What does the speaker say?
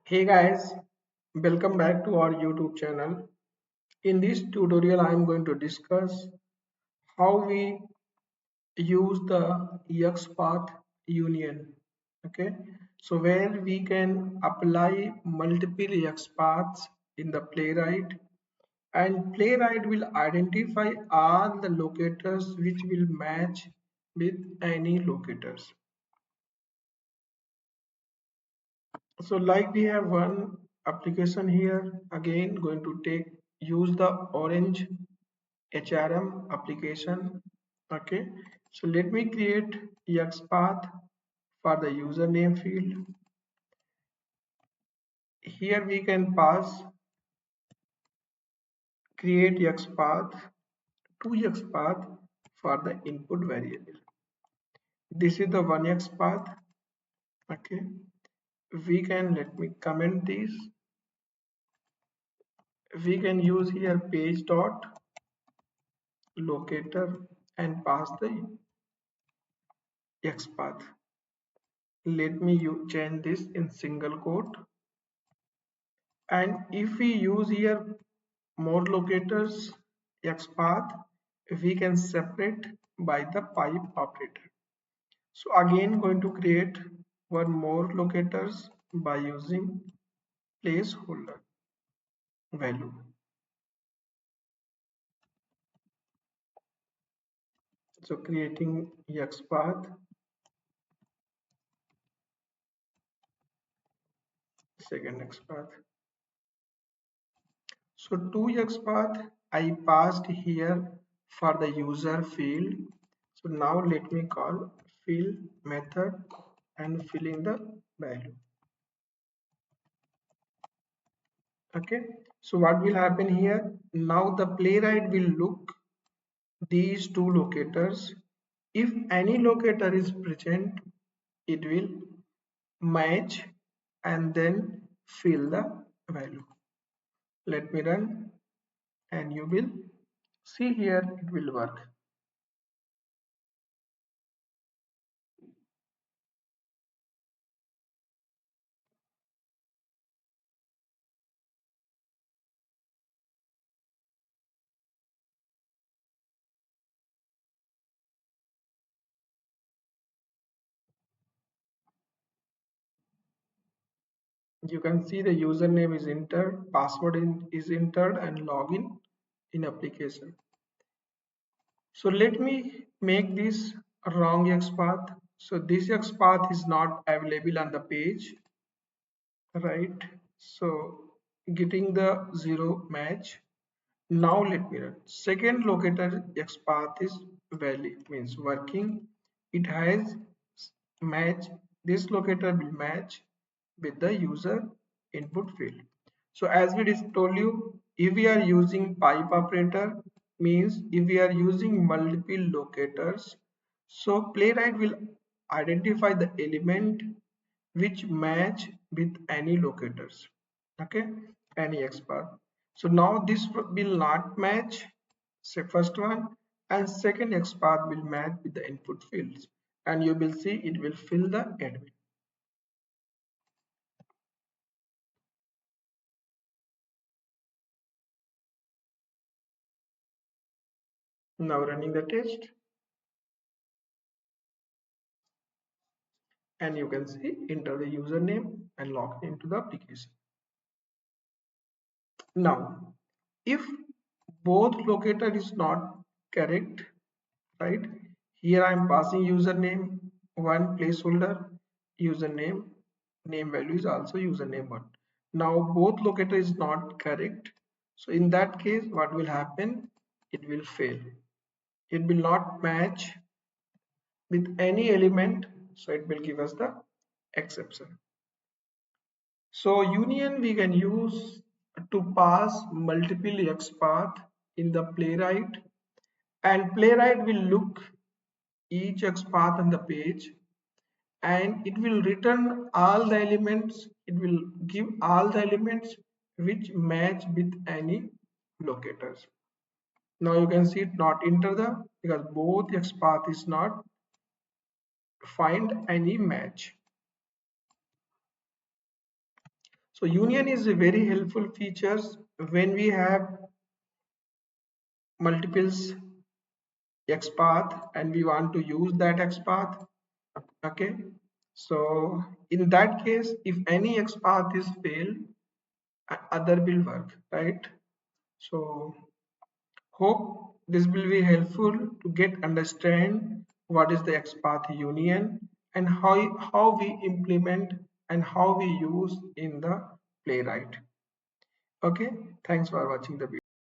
Hey guys, welcome back to our YouTube channel. In this tutorial, I am going to discuss how we use the XPath union. Okay, so where we can apply multiple XPaths in the Playwright, and Playwright will identify all the locators which will match with any locators. So like we have one application here, again going to use the orange HRM application. Okay, so let me create XPath for the username field. Here we can pass create XPath to XPath for the input variable. This is the one XPath. Okay, we can let me comment this. We can use here page dot locator and pass the XPath. Let me change this in single quote. And if we use here more locators XPath, we can separate by the pipe operator. So again going to create one more locators by using placeholder value. So creating XPath, second XPath. So to XPath, I passed here for the user field. So now let me call fill method and fill in the value. Okay. So what will happen here? Now the playwright will look these two locators. If any locator is present, it will match and then fill the value. Let me run and you will see here it will work. You can see the username is entered, password is entered, and login in application. So let me make this wrong XPath. So this XPath is not available on the page, right? So getting the zero match. Now let me run. Second locator XPath is valid, means working. It has match. This locator will match with the user input field. So as we just told you, if we are using pipe operator, means if we are using multiple locators, so playwright will identify the element which match with any locators. Okay, any XPath. So now this will not match, say first one, and second XPath will match with the input fields, and you will see it will fill the admin. Now running the test, and you can see enter the username and log into the application. Now, if both locator is not correct, right? Here I am passing username one placeholder, username, name value is also username one. Now both locator is not correct. So in that case, what will happen? It will fail. It will not match with any element. So it will give us the exception. So union we can use to pass multiple XPath in the playwright, and playwright will look each XPath on the page and it will return all the elements, it will give all the elements which match with any locators. Now you can see it not enter the, because both XPath is not find any match. So union is a very helpful features when we have multiples XPath and we want to use that XPath. Okay, so in that case, if any XPath is failed, other will work, right? So hope this will be helpful to get understand what is the XPath union and how we implement and how we use in the Playwright. Okay, thanks for watching the video.